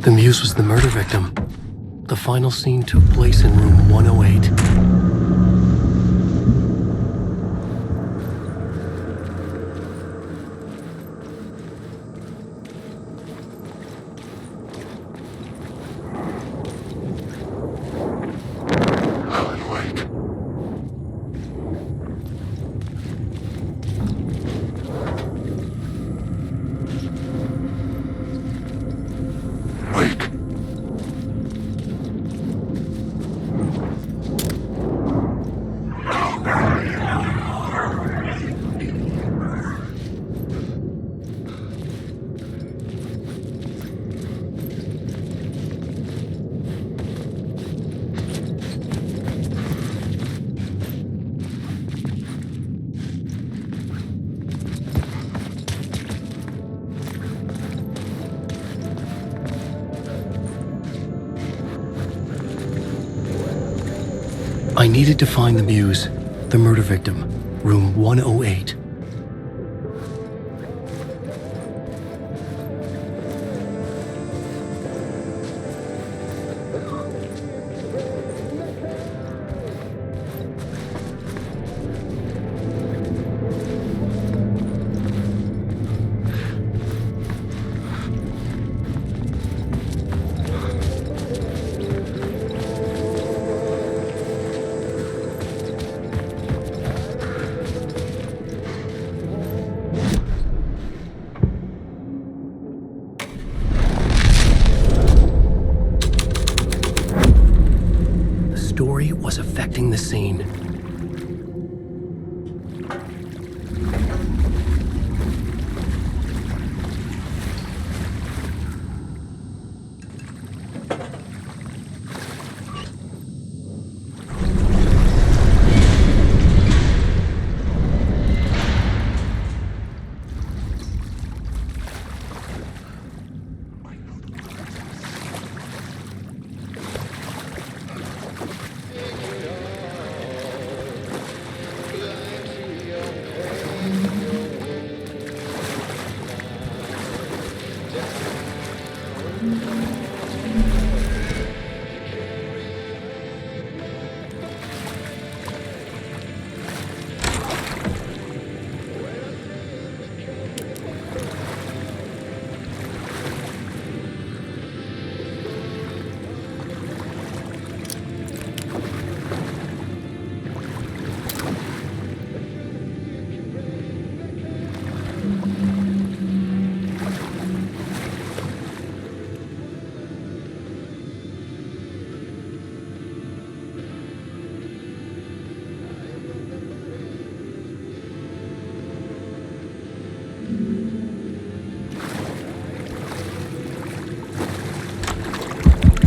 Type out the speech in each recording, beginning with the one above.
The Muse was the murder victim. The final scene took place in room 108. I needed to find the Muse, the murder victim, room 108. Story was affecting the scene.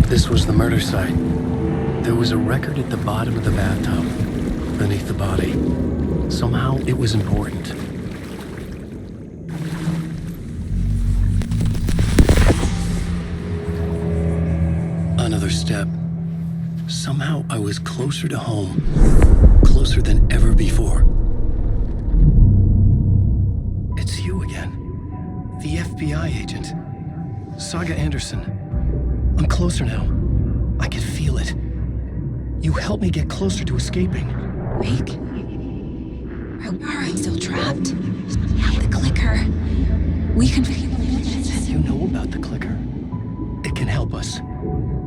This was the murder site. There was a record at the bottom of the bathtub, beneath the body. Somehow it was important. Another step. Somehow I was closer to home, closer than ever before. It's you again. The FBI agent. Saga Anderson. I'm closer now. I can feel it. You helped me get closer to escaping. Wake? Are I still trapped? The clicker. We can... You know about the clicker. It can help us.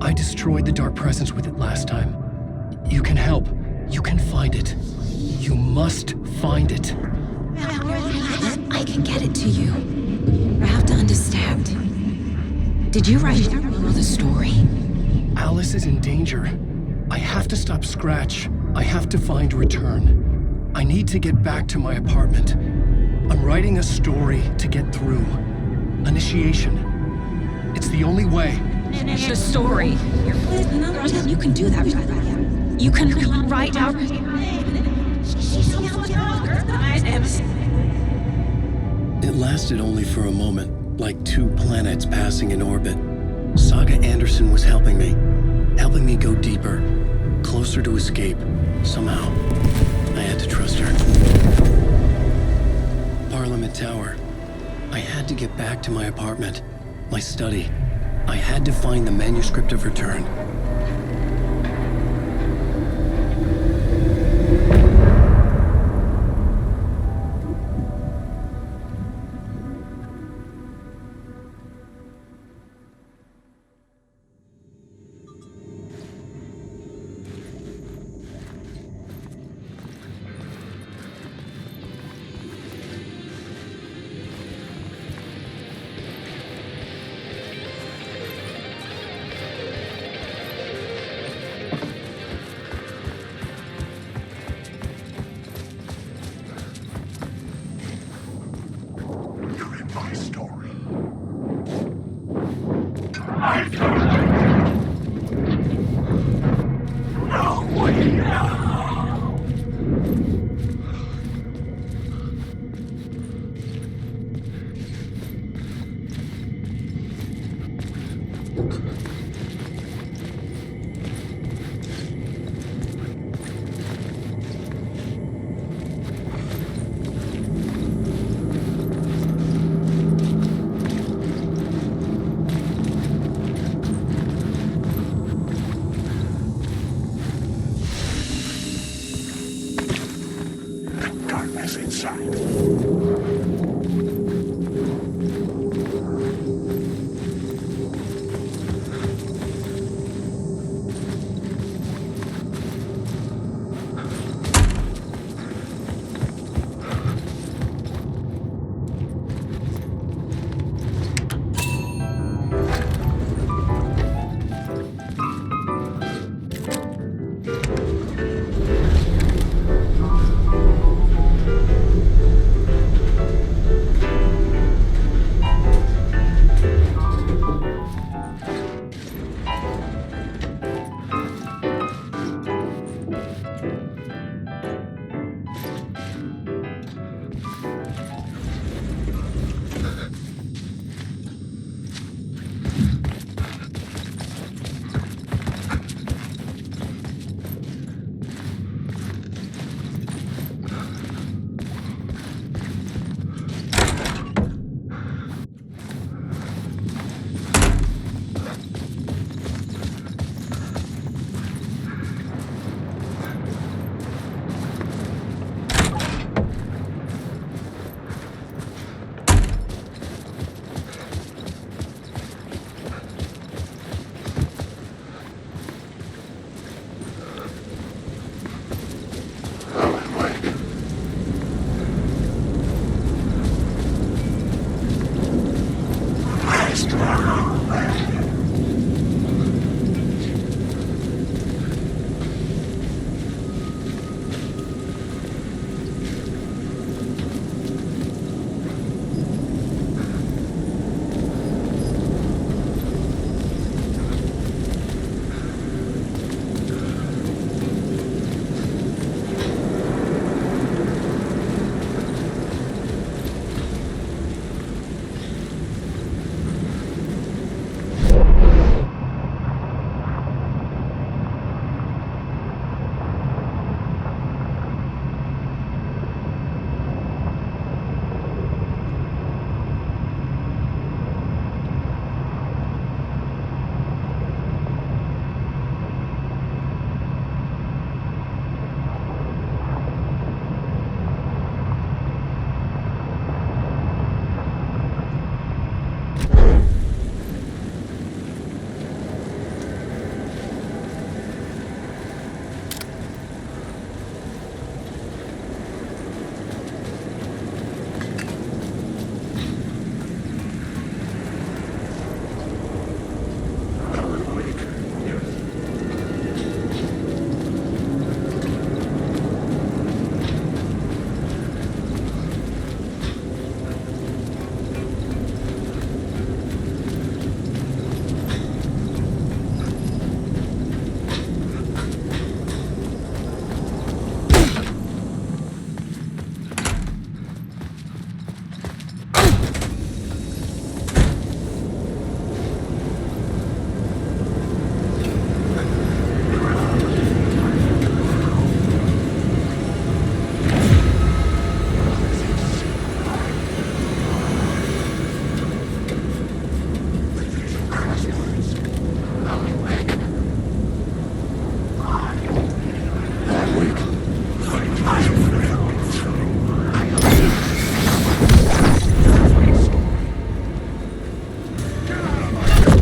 I destroyed the dark presence with it last time. You can help. You can find it. You must find it. I can get it to you. I have to understand. Did you write the story? Alice is in danger. I have to stop Scratch. I have to find Return. I need to get back to my apartment. I'm writing a story to get through. Initiation. It's the only way. The story. You can do that. You can write out... It lasted only for a moment, like two planets passing in orbit. Saga Anderson was helping me go deeper, closer to escape. Somehow, I had to trust her. Parliament Tower. I had to get back to my apartment, my study. I had to find the manuscript of return.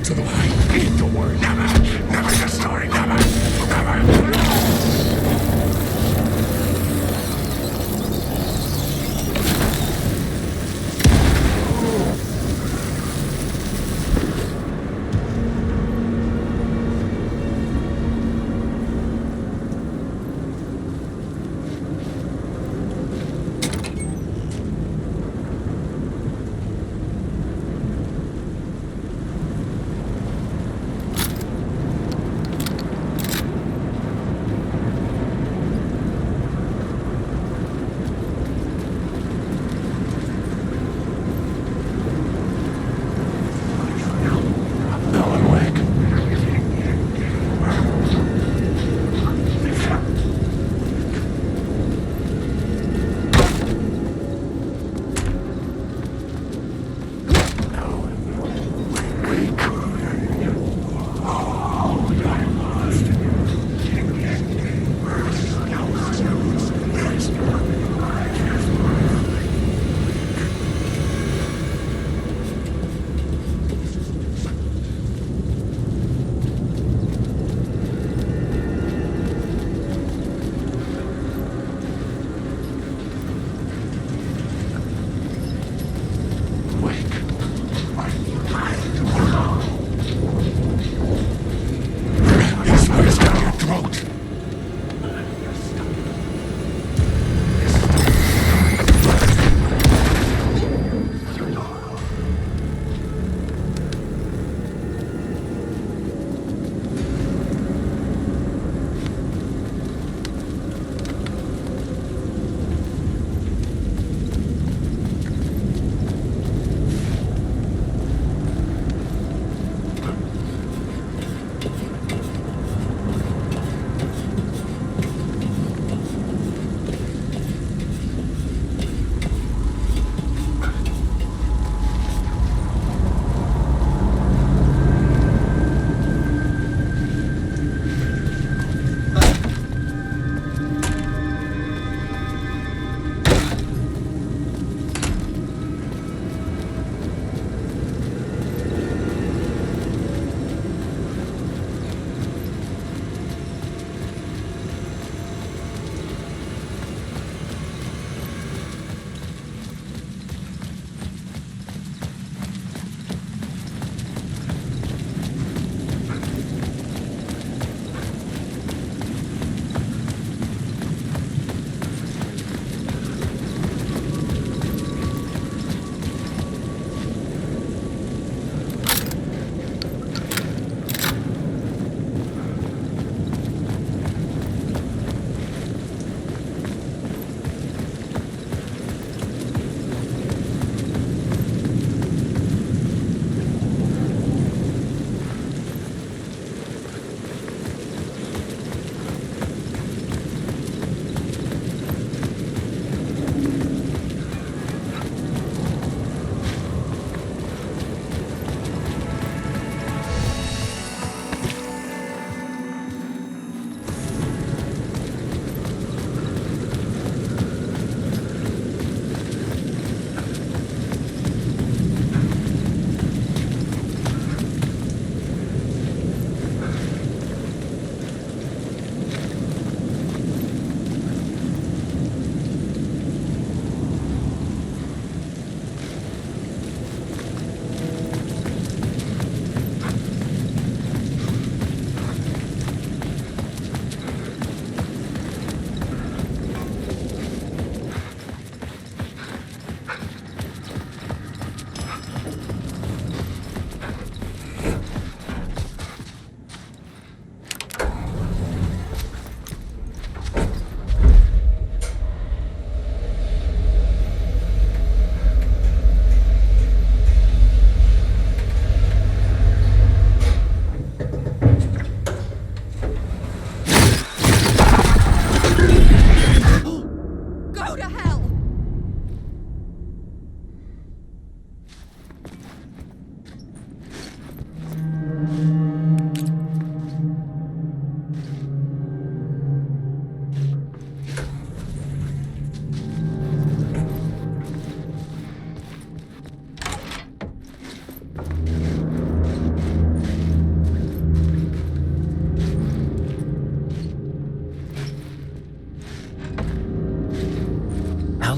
to the light. Don't worry, never get started, never.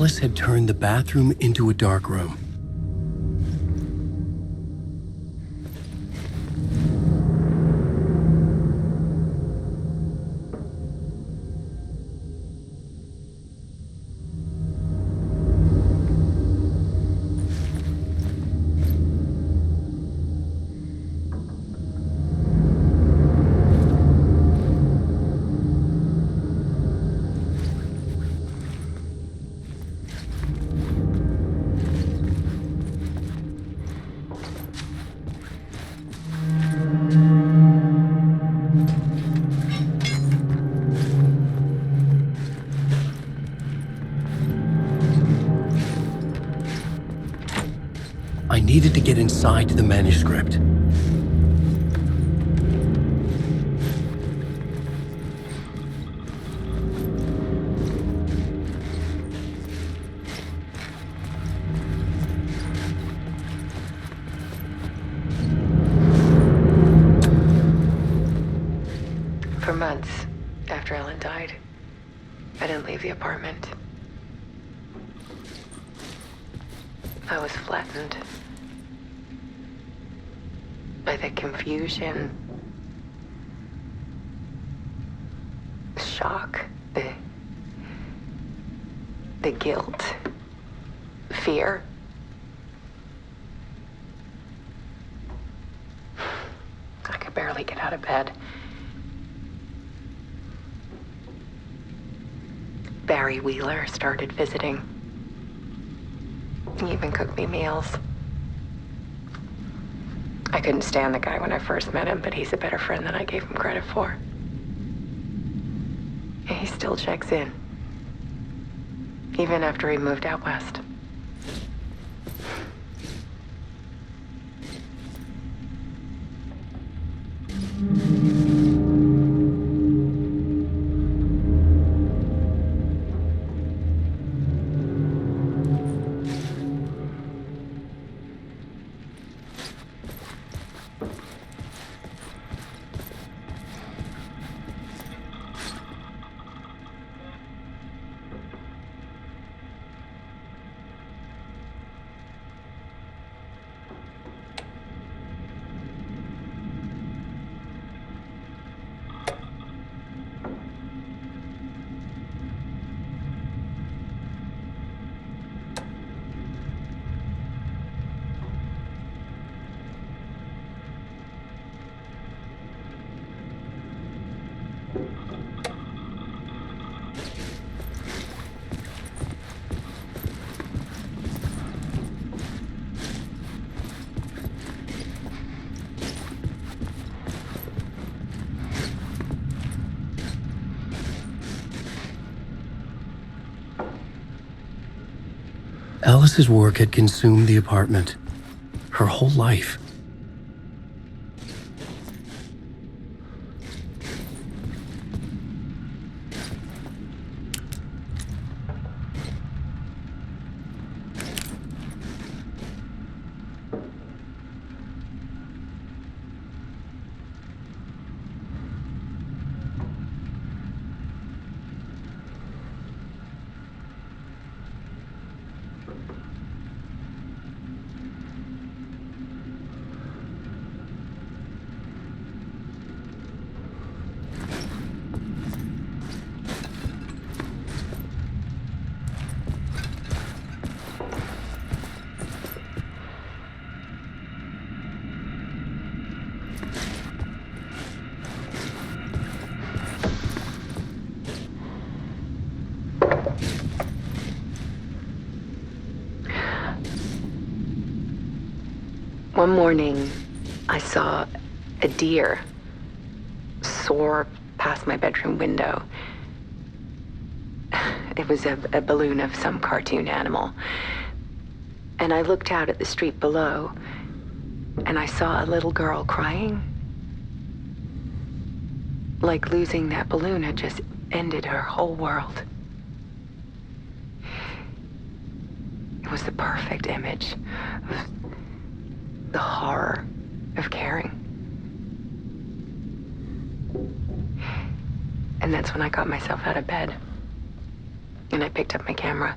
Alice had turned the bathroom into a dark room. I needed to get inside the manuscript. For months after Ellen died, I didn't leave the apartment. I was flattened by the confusion, the shock, the guilt, fear. I could barely get out of bed. Barry Wheeler started visiting. He even cooked me meals. I couldn't stand the guy when I first met him, but he's a better friend than I gave him credit for. And he still checks in, even after he moved out west. Alice's work had consumed the apartment, her whole life. One morning, I saw a deer soar past my bedroom window. It was a balloon of some cartoon animal. And I looked out at the street below, and I saw a little girl crying. Like losing that balloon had just ended her whole world. It was the perfect image of the horror of caring. And that's when I got myself out of bed. And I picked up my camera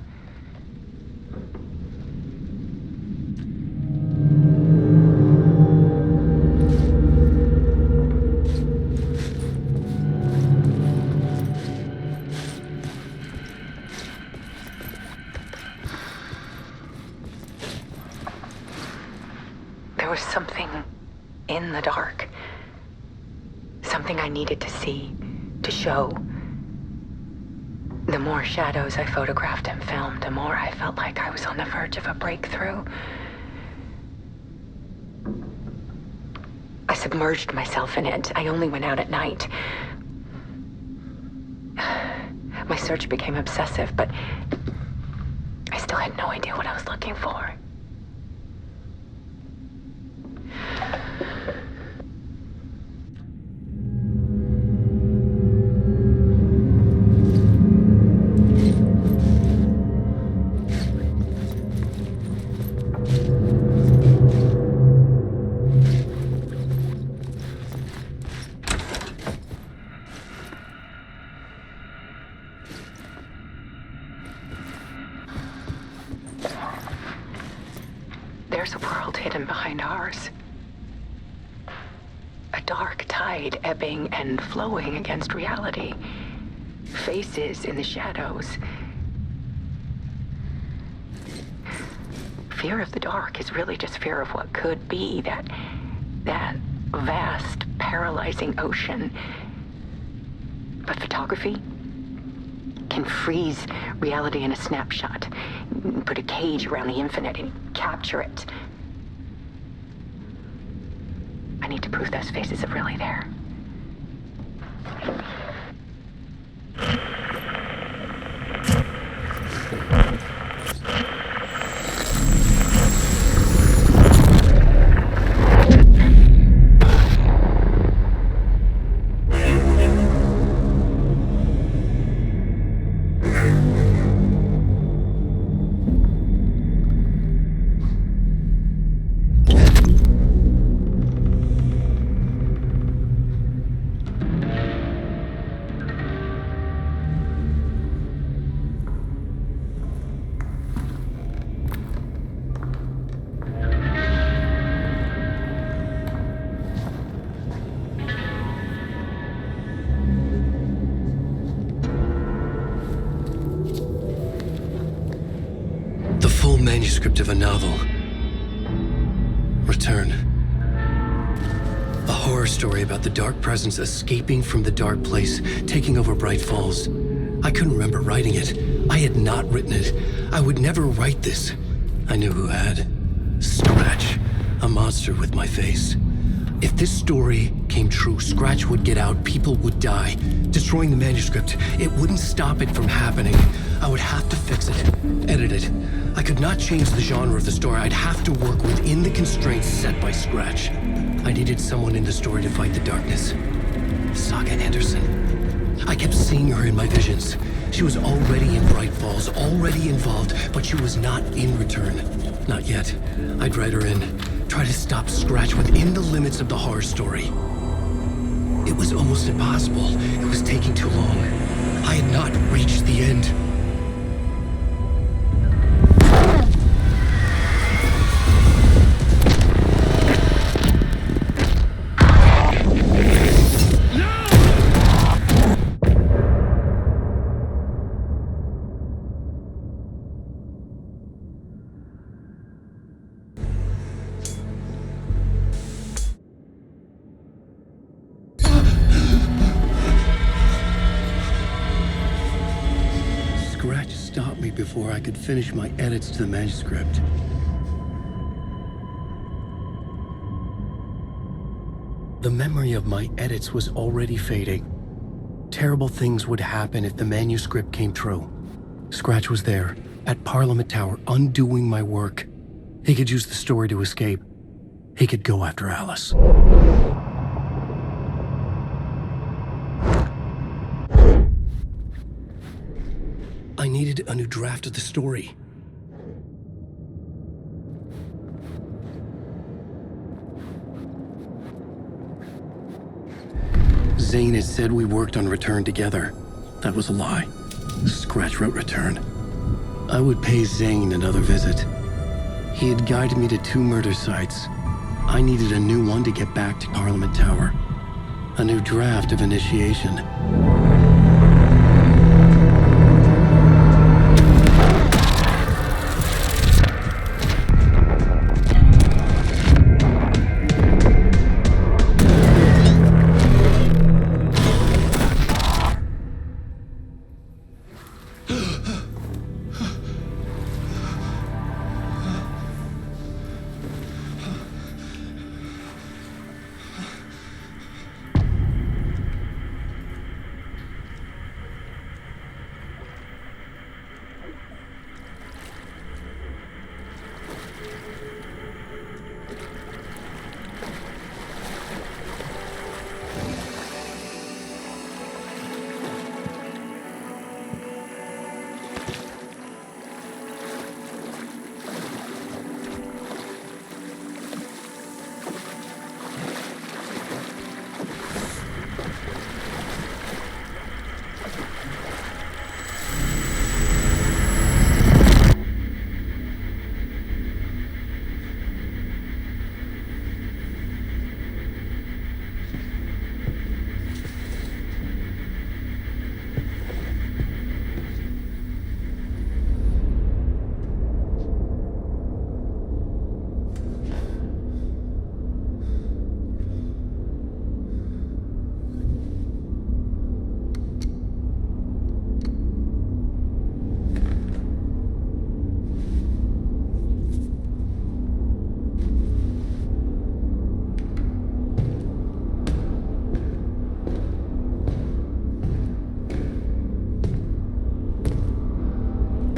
something in the dark. Something I needed to see, to show. The more shadows I photographed and filmed, the more I felt like I was on the verge of a breakthrough. I submerged myself in it. I only went out at night. My search became obsessive, but I still had no idea what I was looking for. There's a world hidden behind ours. A dark tide ebbing and flowing against reality. Faces in the shadows. Fear of the dark is really just fear of what could be, that vast, paralyzing ocean. But photography can freeze reality in a snapshot, put a cage around the infinite and capture it. I need to prove those faces are really there. Manuscript of a novel. Return. A horror story about the dark presence escaping from the dark place, taking over Bright Falls. I couldn't remember writing it. I had not written it. I would never write this. I knew who had. Scratch. A monster with my face. If this story came true, Scratch would get out, people would die. Destroying the manuscript, it wouldn't stop it from happening. I would have to fix it, edit it. I could not change the genre of the story. I'd have to work within the constraints set by Scratch. I needed someone in the story to fight the darkness. Saga Anderson. I kept seeing her in my visions. She was already in Bright Falls, already involved, but she was not in Return. Not yet. I'd write her in. Try to stop Scratch within the limits of the horror story. It was almost impossible. It was taking too long. I had not reached the end. Before I could finish my edits to the manuscript. The memory of my edits was already fading. Terrible things would happen if the manuscript came true. Scratch was there, at Parliament Tower, undoing my work. He could use the story to escape. He could go after Alice. I needed a new draft of the story. Zane had said we worked on Return together. That was a lie. Scratch wrote Return. I would pay Zane another visit. He had guided me to 2 murder sites. I needed a new one to get back to Parliament Tower. A new draft of Initiation.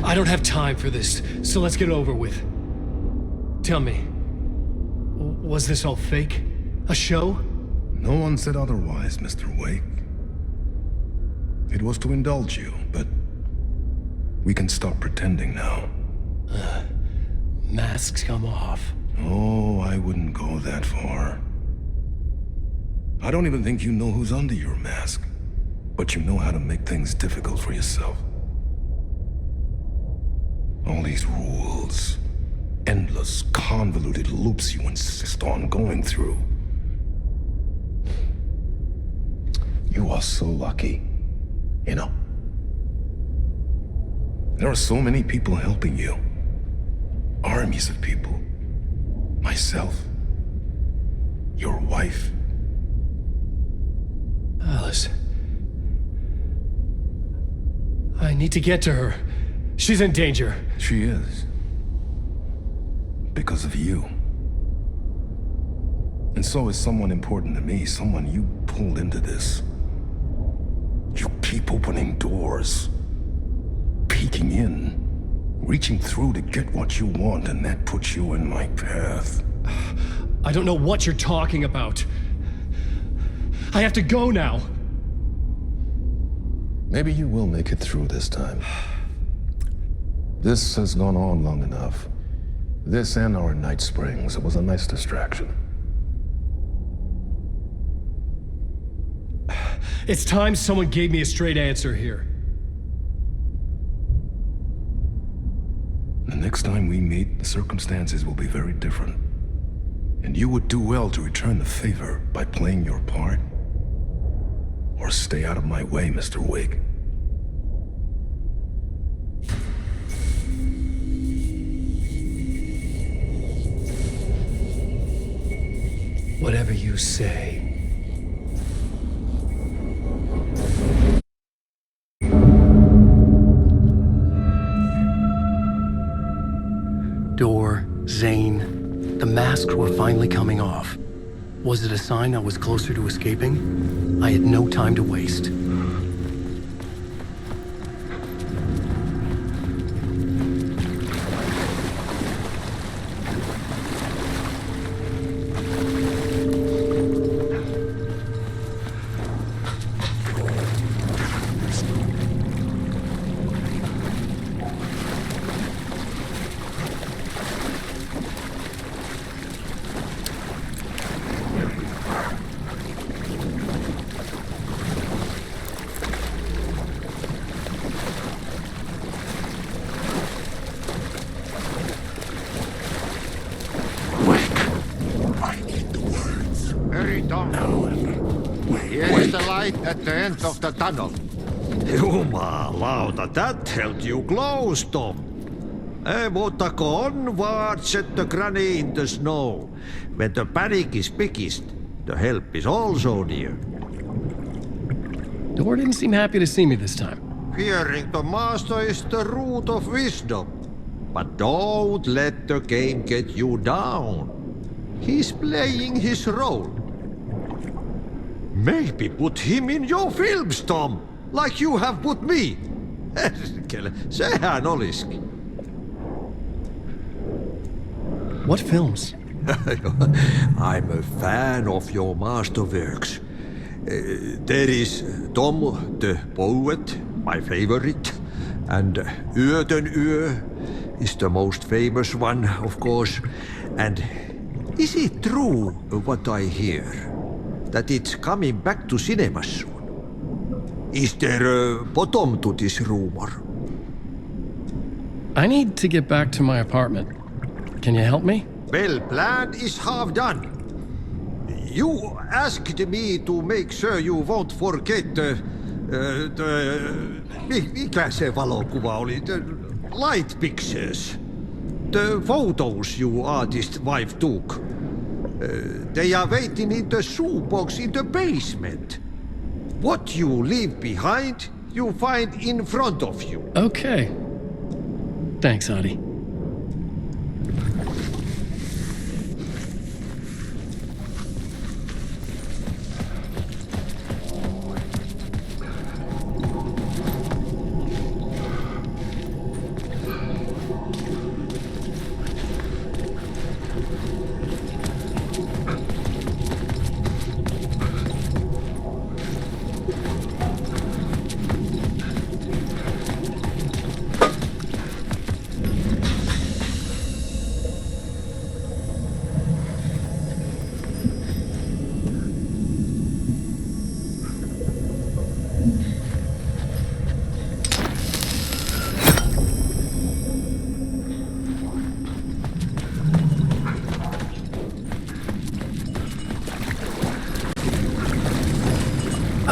I don't have time for this, so let's get it over with. Tell me, was this all fake? A show? No one said otherwise, Mr. Wake. It was to indulge you, but we can stop pretending now. Masks come off. Oh, I wouldn't go that far. I don't even think you know who's under your mask, but you know how to make things difficult for yourself. All these rules, endless, convoluted loops you insist on going through. You are so lucky, you know. There are so many people helping you. Armies of people. Myself. Your wife. Alice. I need to get to her. She's in danger. She is. Because of you. And so is someone important to me, someone you pulled into this. You keep opening doors. Peeking in. Reaching through to get what you want, and that puts you in my path. I don't know what you're talking about. I have to go now. Maybe you will make it through this time. This has gone on long enough. This and our Night Springs. It was a nice distraction. It's time someone gave me a straight answer here. The next time we meet, the circumstances will be very different. And you would do well to return the favor by playing your part. Or stay out of my way, Mr. Wake. Whatever you say. Door, Zane, the masks were finally coming off. Was it a sign I was closer to escaping? I had no time to waste. Here's the light at the end of the tunnel. Jumalauta, that held you close, Tom. Mutta onward, said the granny in the snow. When the panic is biggest, the help is also near. Door didn't seem happy to see me this time. Fearing the master is the root of wisdom. But don't let the game get you down. He's playing his role. Maybe put him in your films, Tom, like you have put me. Sehän olisikin. What films? I'm a fan of your masterworks. There is Tom the Poet, my favorite, and Yöden Yö is the most famous one, of course. And is it true what I hear? That it's coming back to cinemas soon? Is there a bottom to this rumor? I need to get back to my apartment. Can you help me? Well, plan is half done. You asked me to make sure you won't forget mikä se valokuva oli? The light pictures. The photos you artist wife took. They are waiting in the shoebox in the basement. What you leave behind, you find in front of you. Okay. Thanks, Adi.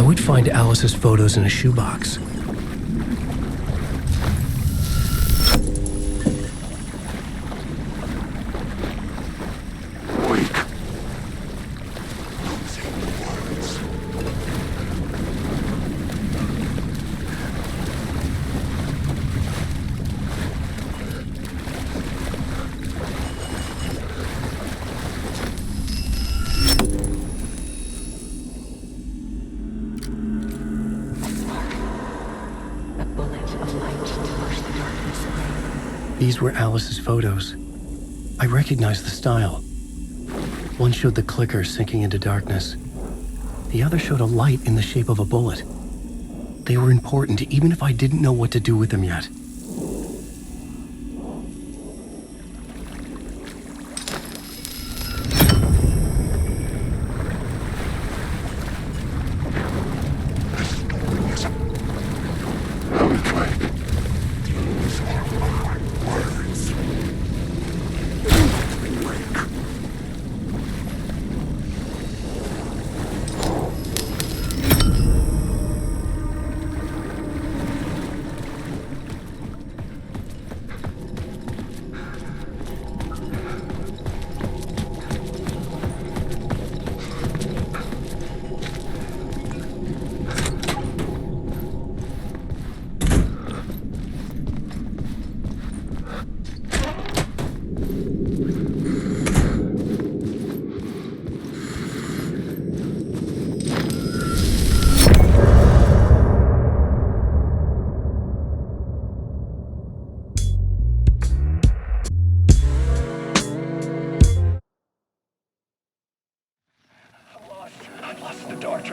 would find Alice's photos in a shoebox. These were Alice's photos. I recognized the style. One showed the clicker sinking into darkness. The other showed a light in the shape of a bullet. They were important, even if I didn't know what to do with them yet.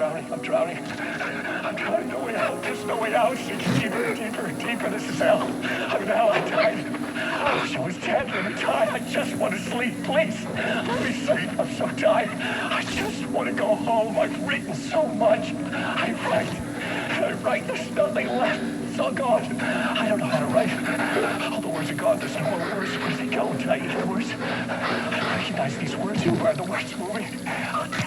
I'm drowning. No way out. There's no way out. It's deeper. This is hell. I'm in hell. I died. I wish I was dead. Let me die. I just want to sleep. Please. Let me sleep. I'm so tired. I just want to go home. I've written so much. I write. There's nothing left. It's all gone. I don't know how to write. All the words are gone. There's no more words. Where do they go? Did I eat the words? I recognize these words. Who are the words moving?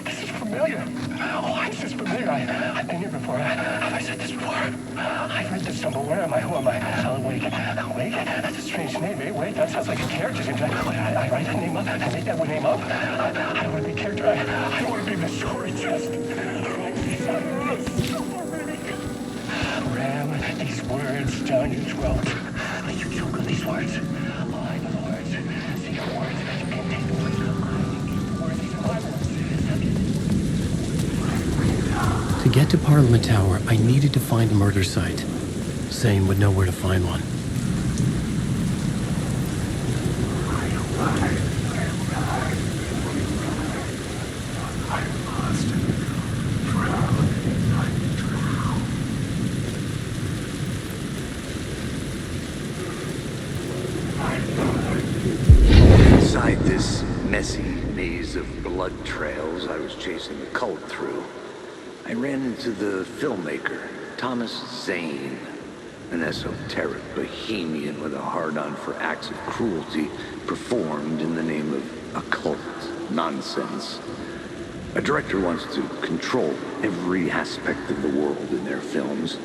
This is familiar. Why is this familiar? I've been here before. Have I said this before? I've read this somewhere. Where am I? Who am I? Alanwake. Alanwake? That's a strange name, eh? Wait, that sounds like a character's name. I write a name up. I make that one name up. I don't want to be a character. I don't want to be in the story just. Ram these words down your throat. Let you choke on these words. I know the words. See your words. You can take the words. These are my words. To get to Parliament Tower, I needed to find a murder site. Zane would know where to find one. Inside this messy maze of blood trails I was chasing the cult through, I ran into the filmmaker, Thomas Zane, an esoteric bohemian with a hard-on for acts of cruelty performed in the name of occult nonsense. A director wants to control every aspect of the world in their films.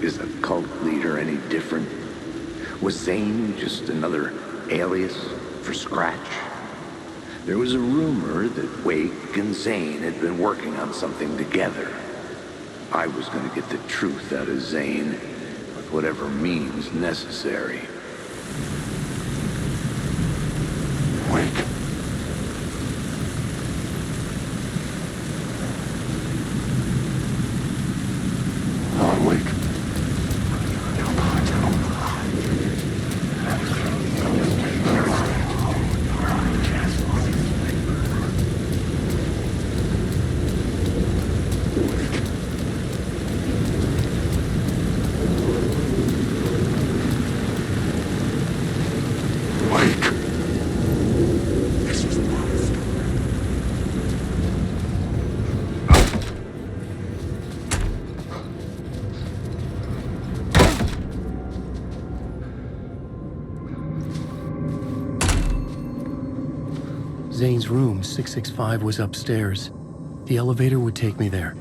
Is the cult leader any different? Was Zane just another alias for Scratch? There was a rumor that Wake and Zane had been working on something together. I was going to get the truth out of Zane with whatever means necessary. Wake. Wake. Zane's room, 665, was upstairs. The elevator would take me there.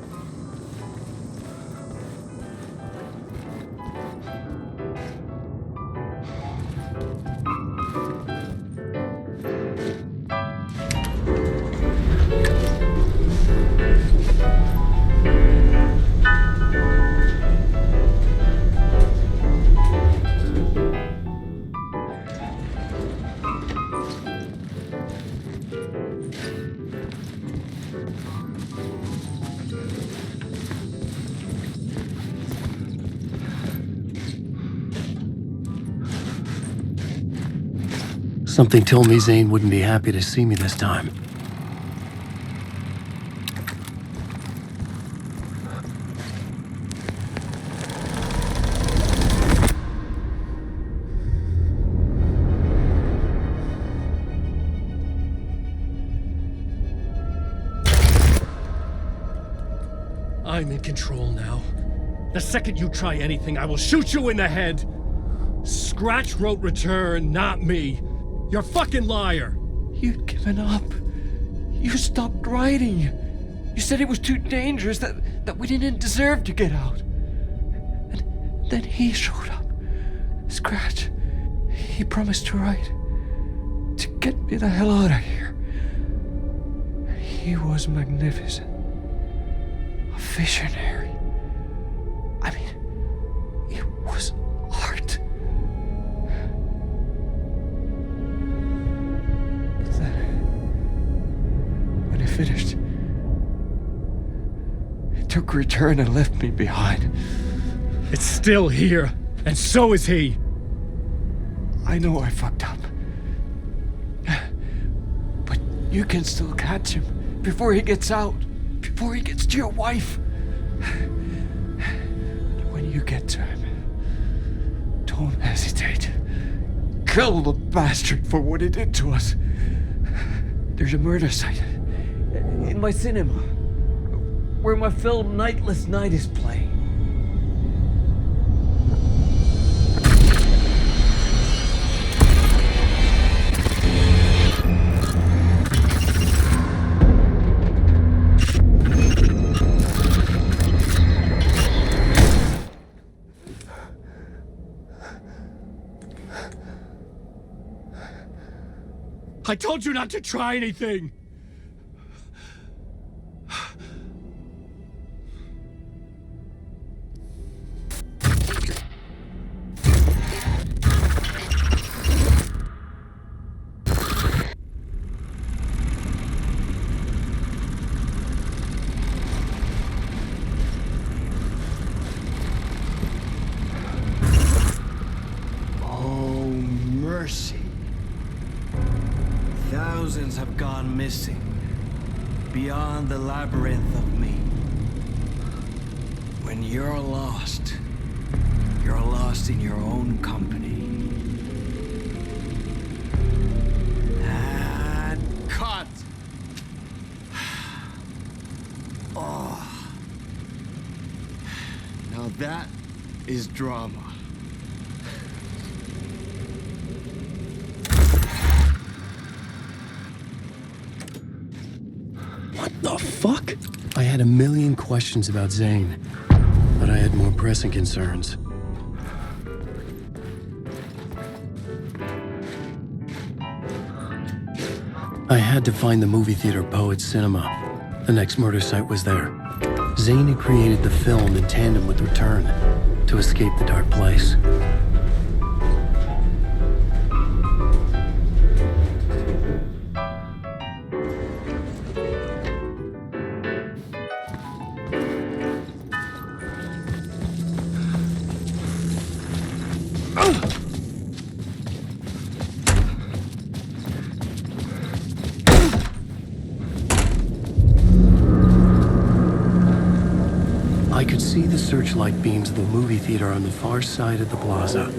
Something told me Zane wouldn't be happy to see me this time. I'm in control now. The second you try anything, I will shoot you in the head. Scratch wrote return, not me. You're a fucking liar. You'd given up. You stopped writing. You said it was too dangerous, that we didn't deserve to get out. And then he showed up. Scratch. He promised to write. To get me the hell out of here. He was magnificent. A visionary. I mean, it was art. But then, when it finished, it took return and left me behind. It's still here, and so is he. I know I fucked up. But you can still catch him before he gets out, before he gets to your wife. And when you get to him, don't hesitate. Kill the bastard for what he did to us. There's a murder site in my cinema where my film Nightless Night is playing. I told you not to try anything! Oh, mercy. Thousands have gone missing, beyond the labyrinth of me. When you're lost in your own company. And cut! Oh. Now that is drama. What the fuck? I had a million questions about Zane, but I had more pressing concerns. I had to find the movie theater Poet Cinema. The next murder site was there. Zane had created the film in tandem with Return to escape the dark place. I could see the searchlight beams of the movie theater on the far side of the plaza.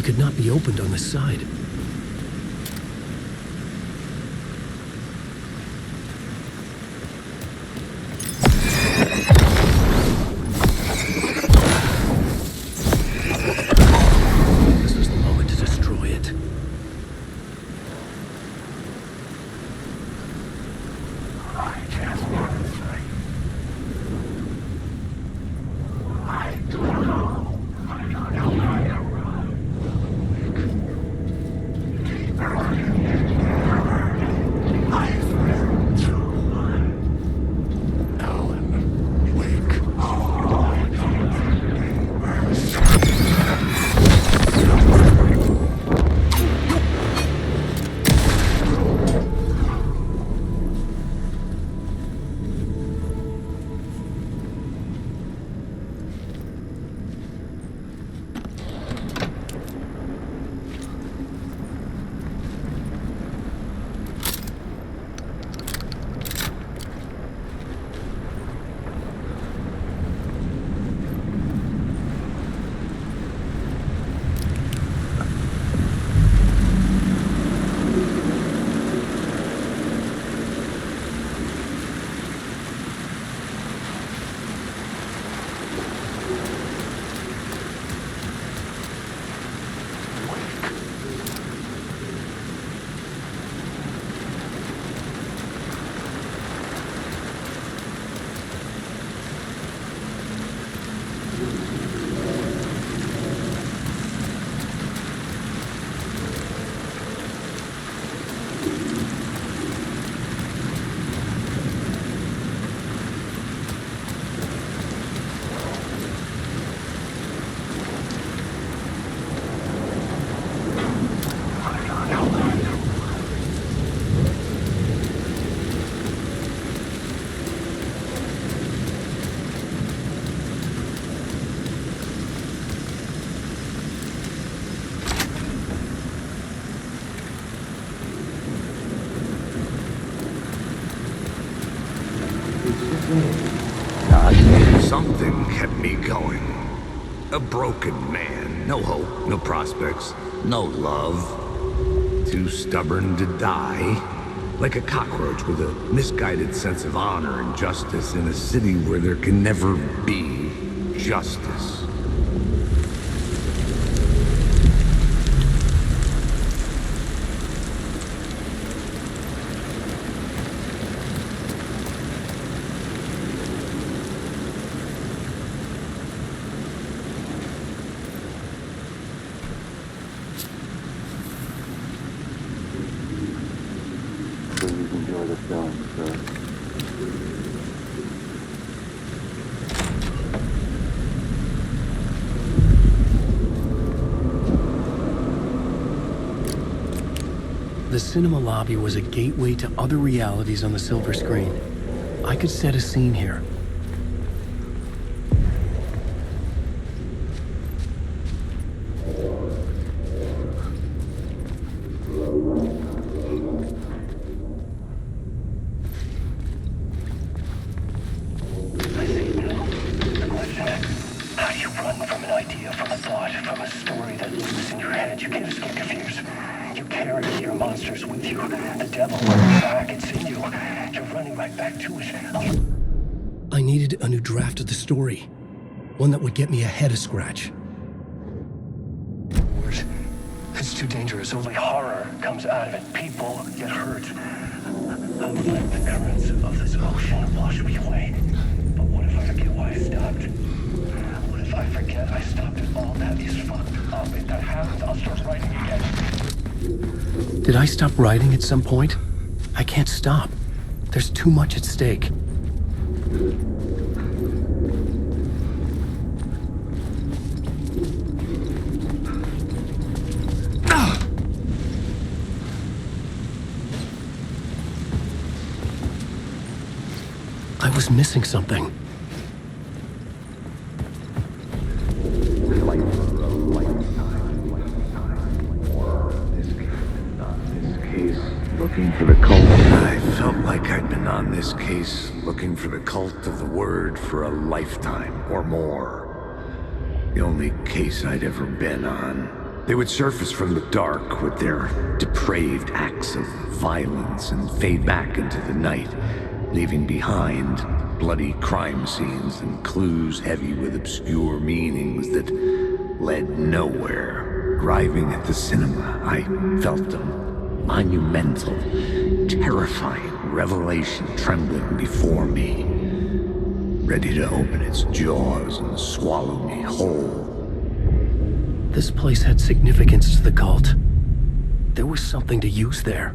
It could not be opened on this side. This is the moment to destroy it. Something kept me going. A broken man. No hope, no prospects, no love. Too stubborn to die. Like a cockroach with a misguided sense of honor and justice in a city where there can never be justice. The cinema lobby was a gateway to other realities on the silver screen. I could set a scene here. I needed a new draft of the story. One that would get me ahead of Scratch. It's too dangerous. Only horror comes out of it. People get hurt. I would let the currents of this ocean wash me away. But what if I forget why I stopped? What if I forget I stopped at all that is fucked up? If that happens, I'll start writing again. Did I stop writing at some point? I can't stop. There's too much at stake. I was missing something. Looking for the cult. I felt like I'd been on this case, looking for the cult of the word for a lifetime or more. The only case I'd ever been on. They would surface from the dark with their depraved acts of violence and fade back into the night, leaving behind bloody crime scenes and clues heavy with obscure meanings that led nowhere. Arriving at the cinema, I felt a monumental, terrifying revelation trembling before me, ready to open its jaws and swallow me whole. This place had significance to the cult. There was something to use there.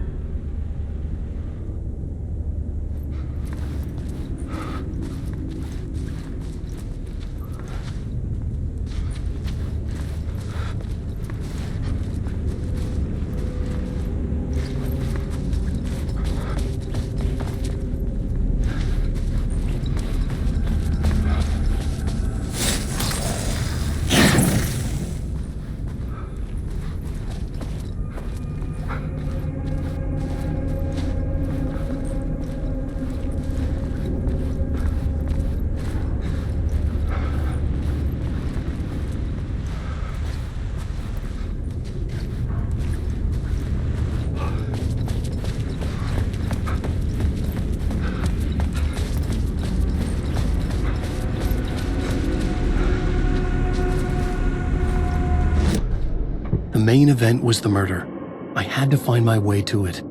The main event was the murder. I had to find my way to it.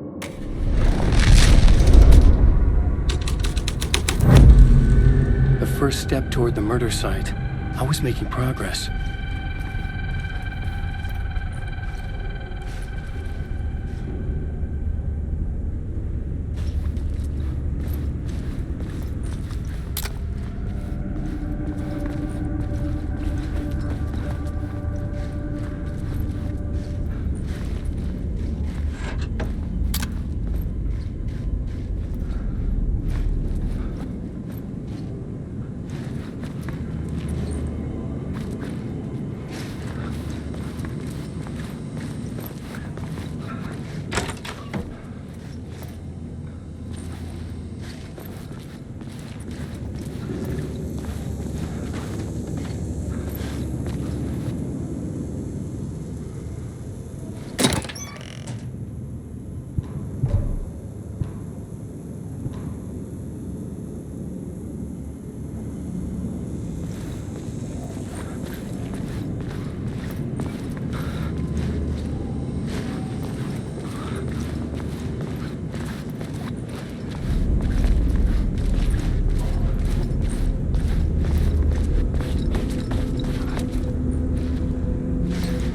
The first step toward the murder site. I was making progress.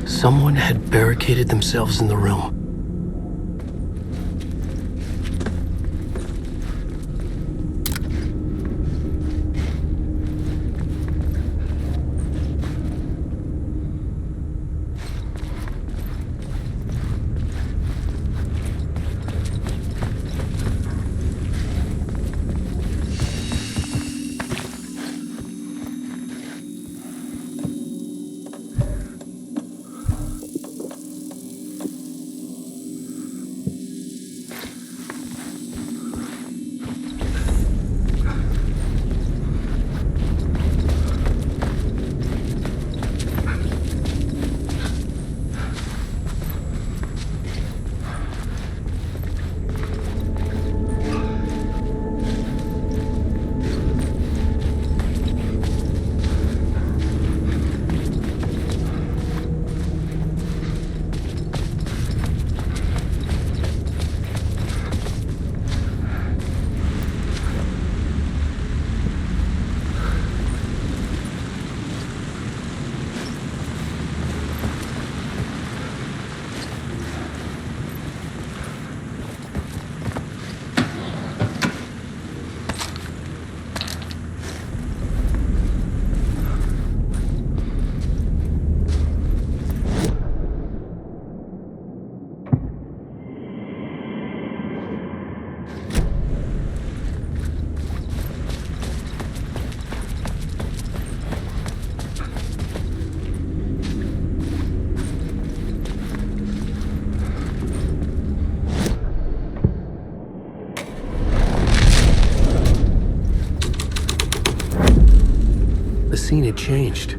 Someone had barricaded themselves in the room. The scene had changed.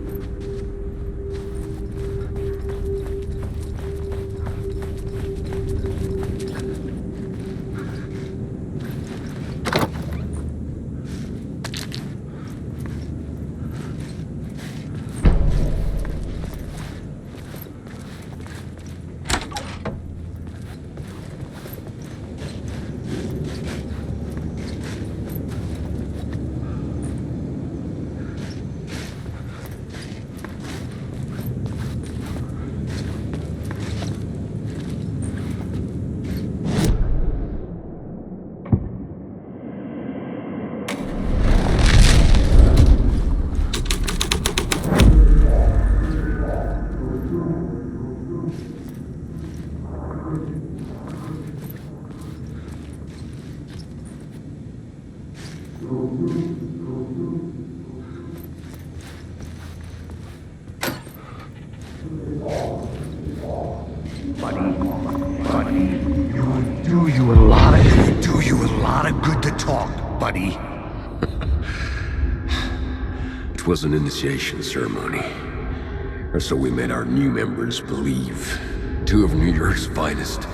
Do you a lot of good to talk, buddy. It was an initiation ceremony. Or so we made our new members believe. Two of New York's finest.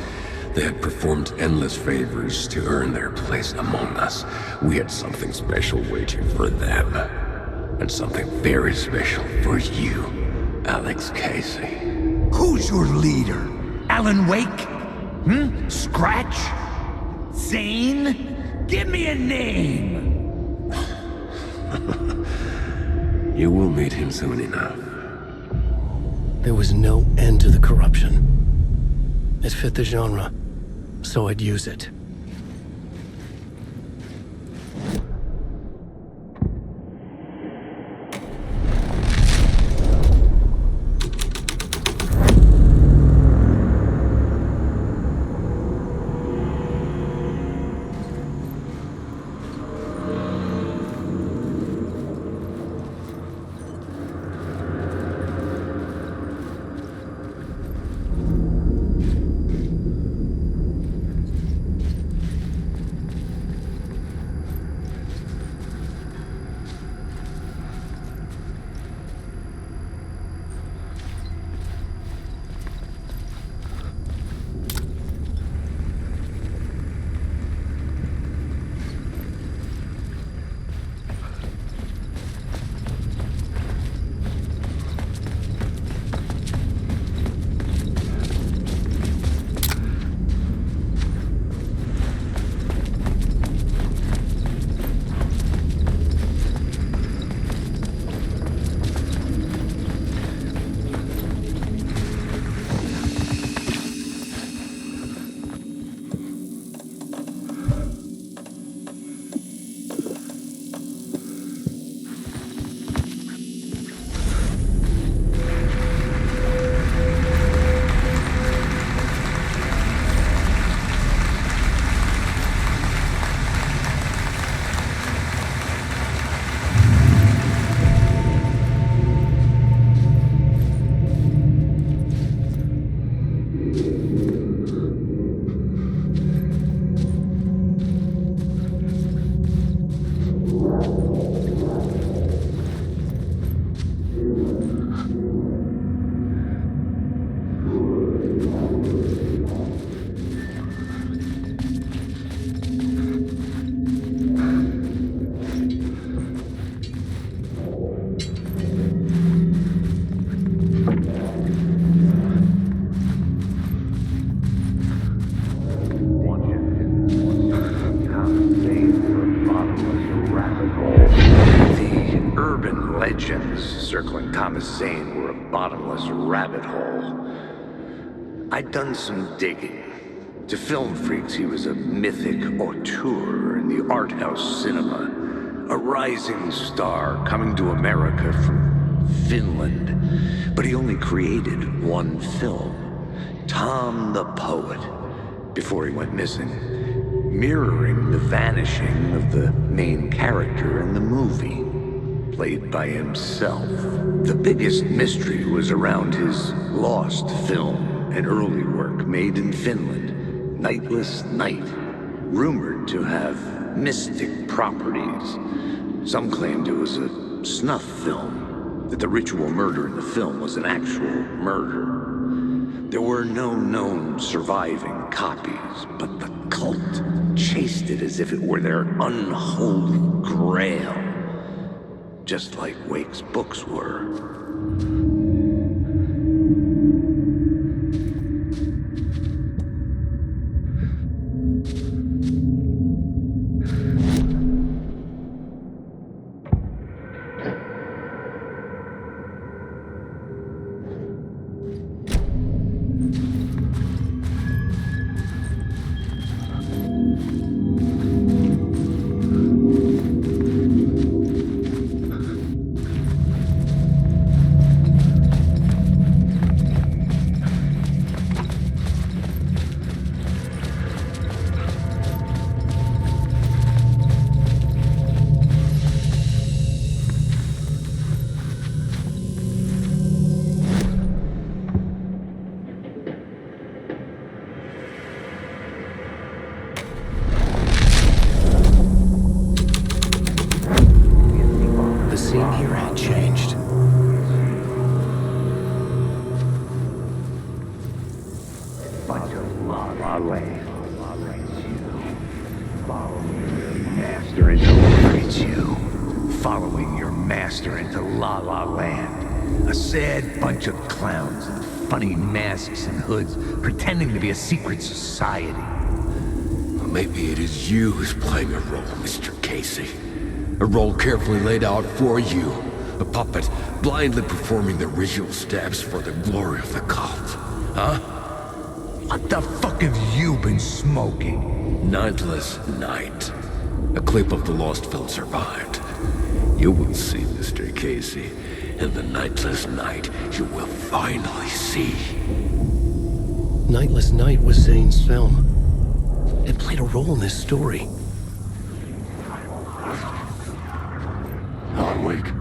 They had performed endless favors to earn their place among us. We had something special waiting for them. And something very special for you, Alex Casey. Who's your leader? Alanwake? Scratch? Zane? Give me a name! You will meet him soon enough. There was no end to the corruption. It fit the genre, so I'd use it. Circling Thomas Zane were a bottomless rabbit hole. I'd done some digging. To film freaks, he was a mythic auteur in the art house cinema. A rising star coming to America from Finland. But he only created one film, Tom the Poet, before he went missing, mirroring the vanishing of the main character in the movie, played by himself. The biggest mystery was around his lost film, an early work made in Finland, Nightless Night, rumored to have mystic properties. Some claimed it was a snuff film, that the ritual murder in the film was an actual murder. There were no known surviving copies, but the cult chased it as if it were their unholy grail. Just like Wake's books were. master into La La Land. A sad bunch of clowns in funny masks and hoods, pretending to be a secret society. Maybe it is you who's playing a role, Mr. Casey. A role carefully laid out for you. A puppet blindly performing the ritual steps for the glory of the cult. Huh? What the fuck have you been smoking? Nightless Night. A clip of the lost film survived. You will see, Mr. Casey. In the Nightless Night, you will finally see. Nightless Night was Zane's film. It played a role in this story. Alanwake.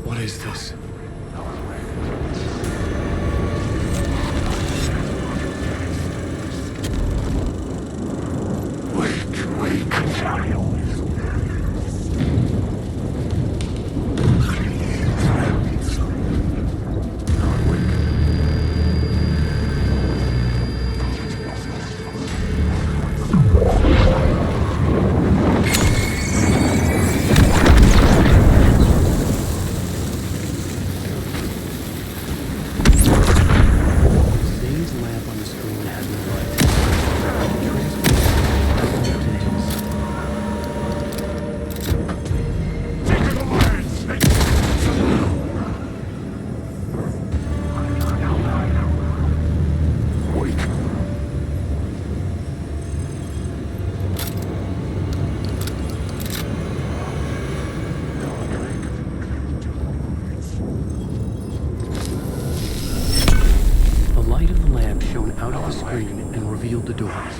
What is this? And revealed the door. I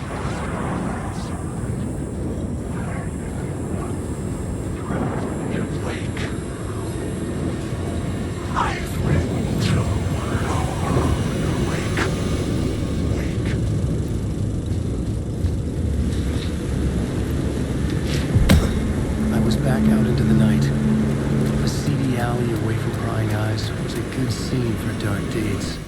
was back out into the night. A seedy alley away from prying eyes was a good scene for dark deeds.